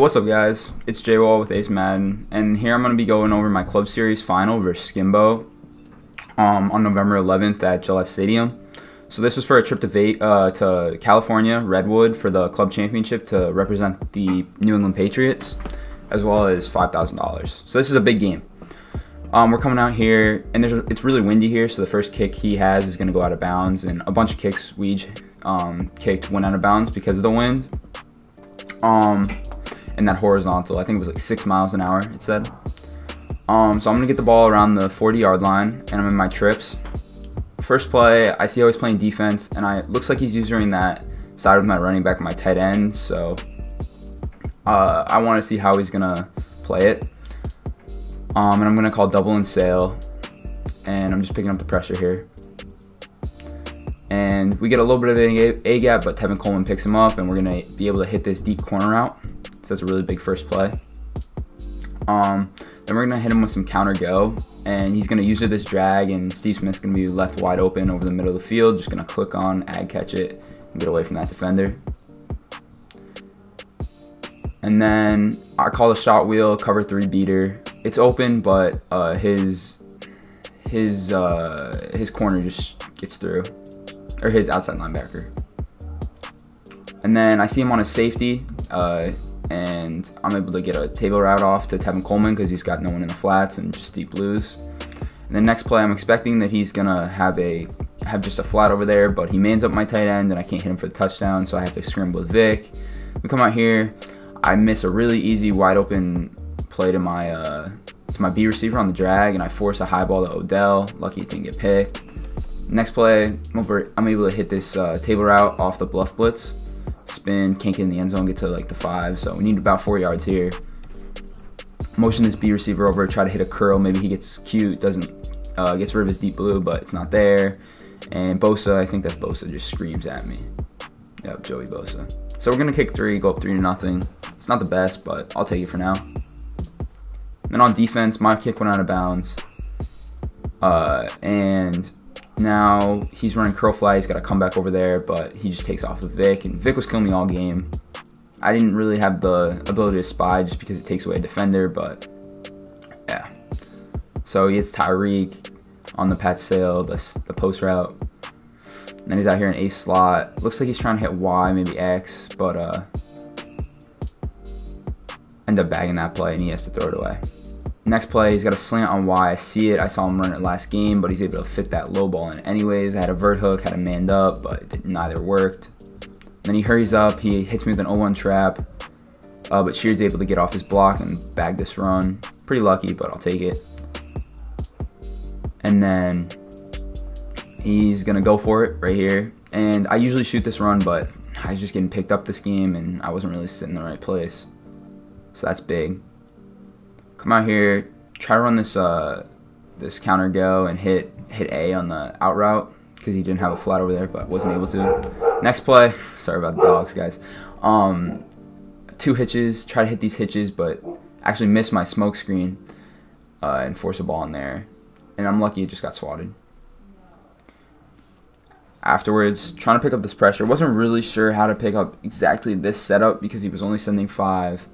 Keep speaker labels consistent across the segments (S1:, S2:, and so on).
S1: What's up guys? It's Jwall with Ace Madden, and here I'm going to be going over my Club Series final versus Skimbo on November 11th at Jwall Stadium. So this was for a trip to California, Redwood, for the club championship to represent the New England Patriots, as well as $5,000. So this is a big game. We're coming out here, and it's really windy here, so the first kick he has is going to go out of bounds, and a bunch of kicks we each kicked went out of bounds because of the wind. And that horizontal, I think it was like 6 miles an hour, it said. So I'm going to get the ball around the 40-yard line, and I'm in my trips. First play, I see how he's playing defense, and it looks like he's using that side with my running back and my tight end, so I want to see how he's going to play it. And I'm going to call double and sail, and I'm just picking up the pressure here. And we get a little bit of an A-gap, but Tevin Coleman picks him up, and we're going to be able to hit this deep corner route. So that's a really big first play. Then we're going to hit him with some counter go, and he's going to use this drag, and Steve Smith's going to be left wide open over the middle of the field, just going to click on, catch it, and get away from that defender. And then I call a shot wheel, cover 3 beater. It's open, but his corner just gets through, or his outside linebacker. And then I see him on a safety, and I'm able to get a table route off to Tevin Coleman because he's got no one in the flats and just deep blues. And then next play, I'm expecting that he's gonna have just a flat over there, but he mans up my tight end, and I can't hit him for the touchdown, so I have to scramble with Vic. We come out here, I miss a really easy wide open play to my B receiver on the drag, and I force a high ball to Odell. Lucky it didn't get picked. Next play, I'm able to hit this table route off the bluff blitz. Spin, can't get in the end zone, get to like the 5, so we need about 4 yards here. Motion this B receiver over, try to hit a curl, maybe he gets cute, gets rid of his deep blue, but it's not there. And Bosa, I think that's Bosa, just screams at me. Yep, Joey Bosa. So we're gonna kick 3, go up 3-0. It's not the best, but I'll take it for now. Then on defense, my kick went out of bounds, and now he's running curl fly. He's got to come back over there, but he just takes off with Vic, and Vic was killing me all game. I didn't really have the ability to spy just because it takes away a defender, but yeah. So he hits Tyreek on the Pat Sale, the post route. And then he's out here in A slot. Looks like he's trying to hit Y, maybe X, but end up bagging that play, and he has to throw it away. Next play, he's got a slant on Y. I see it. I saw him run it last game, but he's able to fit that low ball in anyways. I had a vert hook, had a manned up, but neither worked. Then he hurries up. He hits me with an 0-1 trap, but Shear's able to get off his block and bag this run. Pretty lucky, but I'll take it. And then he's going to go for it right here. And I usually shoot this run, but I was just getting picked up this game, and I wasn't really sitting in the right place. So that's big. Come out here, try to run this counter go and hit A on the out route because he didn't have a flat over there, but wasn't able to. Next play, sorry about the dogs, guys. 2 hitches, try to hit these hitches, but actually miss my smoke screen and force a ball in there. And I'm lucky it just got swatted. Afterwards, trying to pick up this pressure. Wasn't really sure how to pick up exactly this setup because he was only sending 5.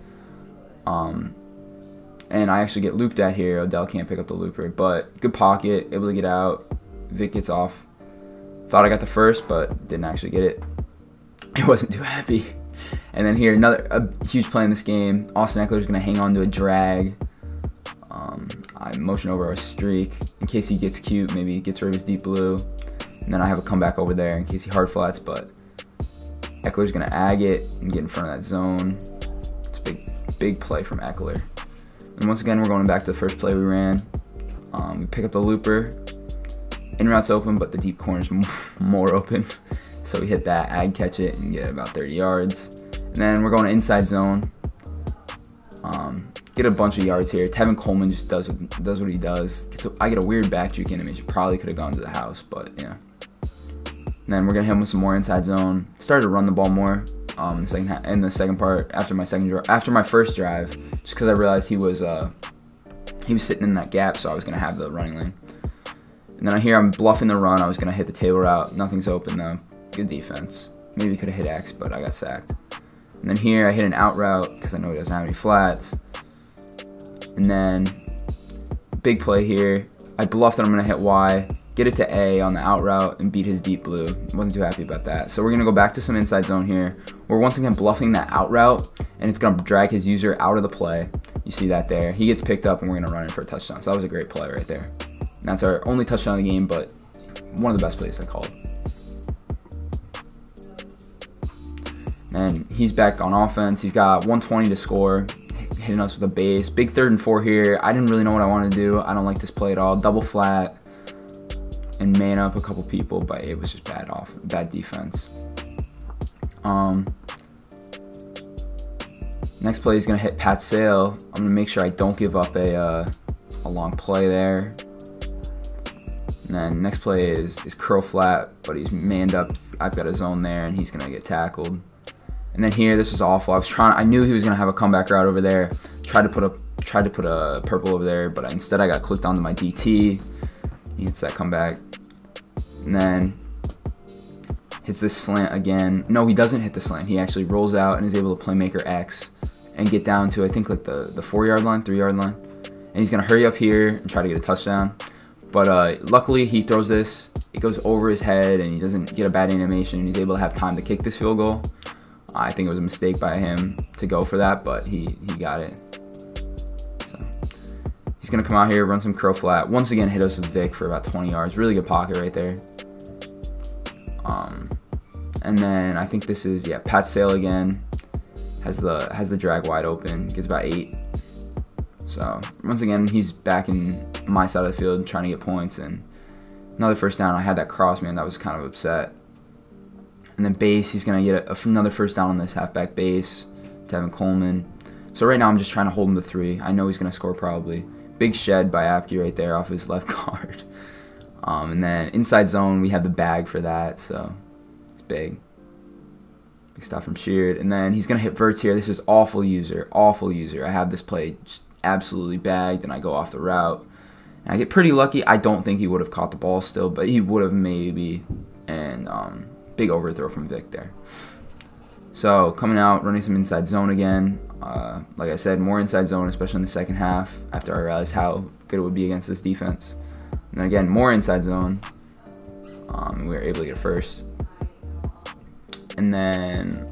S1: And I actually get looped at here. Odell can't pick up the looper, but good pocket, able to get out. Vic gets off. Thought I got the first, but didn't actually get it. I wasn't too happy. And then here, a huge play in this game. Austin Eckler's going to hang on to a drag. I motion over a streak in case he gets cute. Maybe he gets rid of his deep blue. And then I have a comeback over there in case he hard flats, but Eckler's going to ag it and get in front of that zone. It's a big play from Eckler. And once again, we're going back to the first play we ran. We pick up the looper. In route's open, but the deep corner's more open. So we hit that, ag catch it, and get about 30 yards. And then we're going to inside zone. Get a bunch of yards here. Tevin Coleman just does what he does. I get a weird back juke image. Probably could have gone to the house, but yeah. And then we're gonna hit him with some more inside zone. Started to run the ball more in the second part after my first drive, just because I realized he was sitting in that gap, so I was gonna have the running lane. And then here I'm bluffing the run. I was gonna hit the table route. Nothing's open though. Good defense. Maybe could have hit X, but I got sacked. And then here I hit an out route because I know he doesn't have any flats. And then big play here. I bluff that I'm going to hit Y, get it to A on the out route, and beat his deep blue. Wasn't too happy about that. So we're going to go back to some inside zone here. We're once again bluffing that out route, and it's going to drag his user out of the play. You see that there. He gets picked up, and we're going to run in for a touchdown. So that was a great play right there. And that's our only touchdown of the game, but one of the best plays I called. And he's back on offense. He's got 120 to score, hitting us with a base. Big 3rd and 4 here. I didn't really know what I wanted to do. I don't like this play at all. Double flat and man up a couple people, but it was just bad defense. Next play is gonna hit Pat Sale. I'm gonna make sure I don't give up a long play there. And then next play is curl flat, but he's manned up. I've got a zone there, and he's gonna get tackled. And then here, this was awful. I knew he was gonna have a comeback route over there. Tried to put a purple over there, but instead I got clicked onto my DT. He hits that comeback, and then hits this slant again. No, he doesn't hit the slant. He actually rolls out and is able to playmaker X and get down to, I think, like the 4-yard line, 3-yard line. And he's gonna hurry up here and try to get a touchdown. But luckily he throws this. It goes over his head, and he doesn't get a bad animation. And he's able to have time to kick this field goal. I think it was a mistake by him to go for that, but he got it. So he's gonna come out here, run some curl flat. Once again, hit us with Vic for about 20 yards. Really good pocket right there. And then I think this is Pat Sale again. Has the drag wide open. Gets about 8. So once again, he's back in my side of the field trying to get points, and another first down. I had that cross, man. That was kind of upset. And then base, he's going to get another first down on this halfback base. Tevin Coleman. So right now I'm just trying to hold him to 3. I know he's going to score probably. Big shed by Apke right there off his left guard. And then inside zone, we have the bag for that, so it's big. Big stuff from Sheard. And then he's going to hit verts here. This is awful user, awful user. I have this play just absolutely bagged, and I go off the route. And I get pretty lucky. I don't think he would have caught the ball still, but he would have maybe. And big overthrow from Vic there. So coming out, running some inside zone again. Like I said, more inside zone, especially in the second half, after I realized how good it would be against this defense. And then again, more inside zone. We were able to get first. And then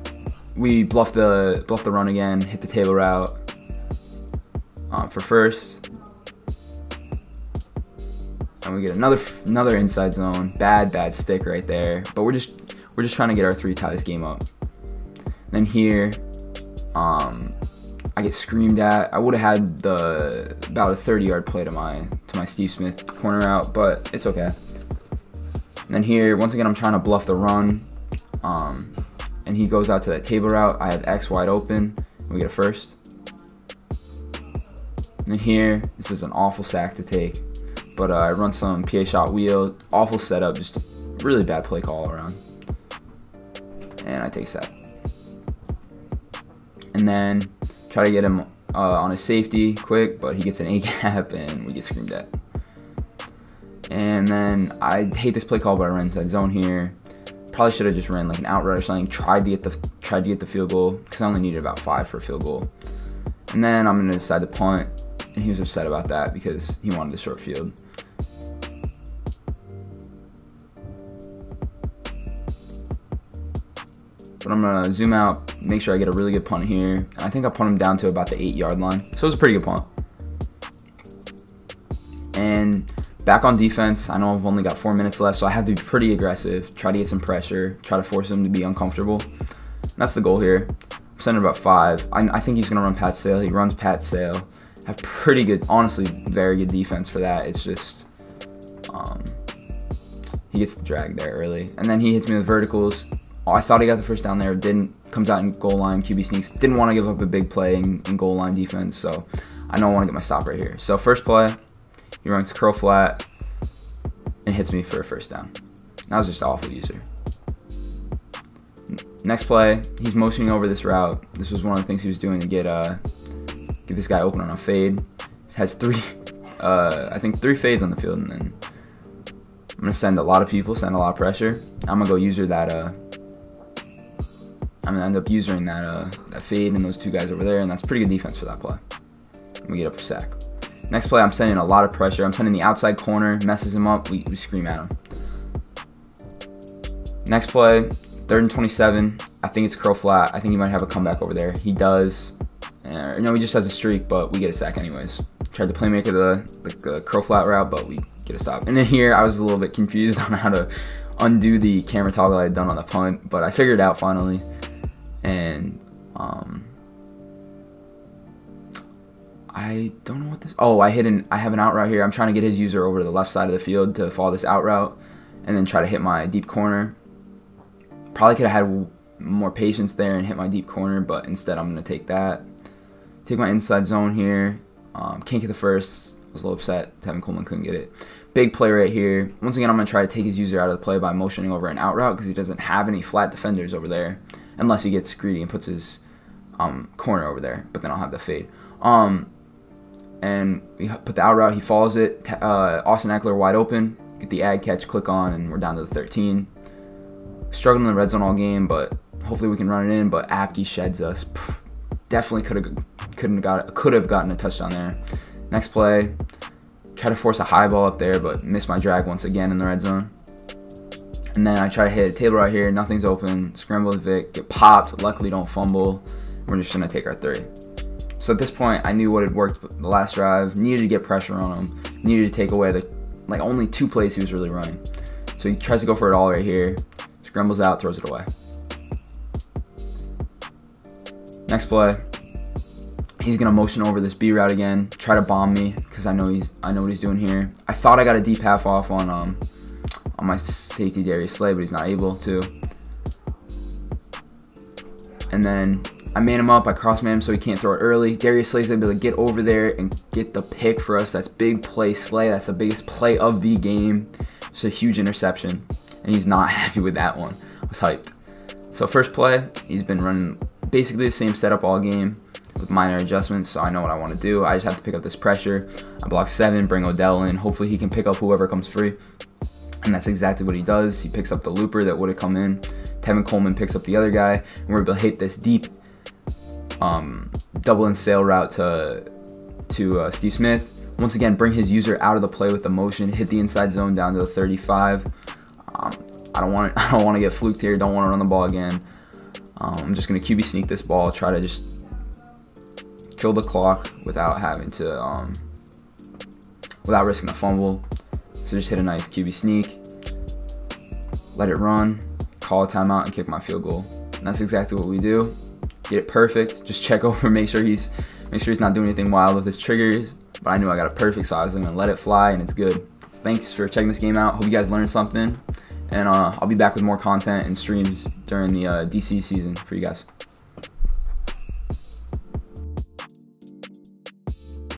S1: we bluff the run again, hit the table route for first. And we get another inside zone. Bad stick right there. But we're just trying to get our 3 tie this game up. And then here, I get screamed at. I would have had about a 30-yard play to my Steve Smith corner route, but it's okay. And then here, once again, I'm trying to bluff the run, and he goes out to that table route. I have X wide open. We get a first. And then here, this is an awful sack to take, but I run some PA shot wheel. Awful setup, just a really bad play call all around. And I take a sack. And then try to get him on his safety quick, but he gets an A-gap and we get screamed at. And then I hate this play call, but I ran inside zone here. Probably should have just ran like an out route or something. Tried to get the field goal because I only needed about 5 for a field goal. And then I'm gonna decide to punt, and he was upset about that because he wanted the short field. But I'm going to zoom out, make sure I get a really good punt here. I think I punt him down to about the 8-yard line. So it was a pretty good punt. And back on defense, I know I've only got 4 minutes left, so I have to be pretty aggressive, try to get some pressure, try to force him to be uncomfortable. That's the goal here. I'm sending about 5. I think he's going to run Pat Sale. He runs Pat Sale. Have pretty good, honestly, very good defense for that. It's just, he gets the drag there early. And then he hits me with verticals. Oh, I thought he got the first down there, didn't. Comes out in goal line, QB sneaks. Didn't want to give up a big play in goal line defense, so I know I want to get my stop right here. So first play, he runs curl flat and hits me for a first down. That was just an awful user. Next play, he's motioning over this route. This was one of the things he was doing to get this guy open on a fade. He has 3, I think 3 fades on the field, and then I'm gonna send a lot of people, send a lot of pressure. I'm gonna go user that I'm gonna end up using that fade and those two guys over there, and that's pretty good defense for that play. We get up for sack. Next play, I'm sending a lot of pressure. I'm sending the outside corner, messes him up. We scream at him. Next play, 3rd and 27. I think it's curl flat. I think he might have a comeback over there. He does. No, he just has a streak, but we get a sack anyways. Tried to playmaker the curl flat route, but we get a stop. And then here, I was a little bit confused on how to undo the camera toggle I had done on the punt, but I figured it out finally. And I don't know what this. Oh, I have an out route here. I'm trying to get his user over to the left side of the field to follow this out route, and then try to hit my deep corner. Probably could have had more patience there and hit my deep corner, but instead I'm gonna take my inside zone here. Can't get the first. I was a little upset. Tevin Coleman couldn't get it. Big play right here. Once again, I'm gonna try to take his user out of the play by motioning over an out route because he doesn't have any flat defenders over there, unless he gets greedy and puts his corner over there. But then I'll have the fade. And we put the out route. He follows it. Austin Eckler wide open. Get the ag catch, click on, and we're down to the 13. Struggling in the red zone all game, but hopefully we can run it in. But Apke sheds us. Definitely could have gotten a touchdown there. Next play, try to force a high ball up there, but miss my drag once again in the red zone. And then I try to hit a table right here. Nothing's open. Scramble with Vic. Get popped. Luckily don't fumble. We're just gonna take our 3. So at this point, I knew what had worked the last drive. Needed to get pressure on him. Needed to take away the only 2 plays he was really running. So he tries to go for it all right here. Scrambles out, throws it away. Next play, he's gonna motion over this B route again, try to bomb me because I know what he's doing here. I thought I got a deep half off on my safety Darius Slay, but he's not able to. And then I man him up, I cross man him so he can't throw it early. Darius Slay's able to get over there and get the pick for us. That's big play Slay. That's the biggest play of the game. Just a huge interception, and he's not happy with that one. I was hyped. So first play, he's been running basically the same setup all game with minor adjustments, so I know what I want to do. I just have to pick up this pressure. I block 7, bring Odell in. Hopefully he can pick up whoever comes free, and that's exactly what he does. He picks up the looper that would have come in. Tevin Coleman picks up the other guy, and we're able to hit this deep double and sail route to Steve Smith. Once again, bring his user out of the play with the motion, hit the inside zone down to the 35. I don't want to get fluked here. Don't want to run the ball again. I'm just gonna QB sneak this ball, try to just kill the clock without having to without risking a fumble. So just hit a nice QB sneak, let it run, call a timeout, and kick my field goal. And that's exactly what we do. Get it perfect. Just check over, make sure he's not doing anything wild with his triggers. But I knew I got it perfect, so I was gonna let it fly, and it's good. Thanks for checking this game out. Hope you guys learned something. And I'll be back with more content and streams during the DC season for you guys.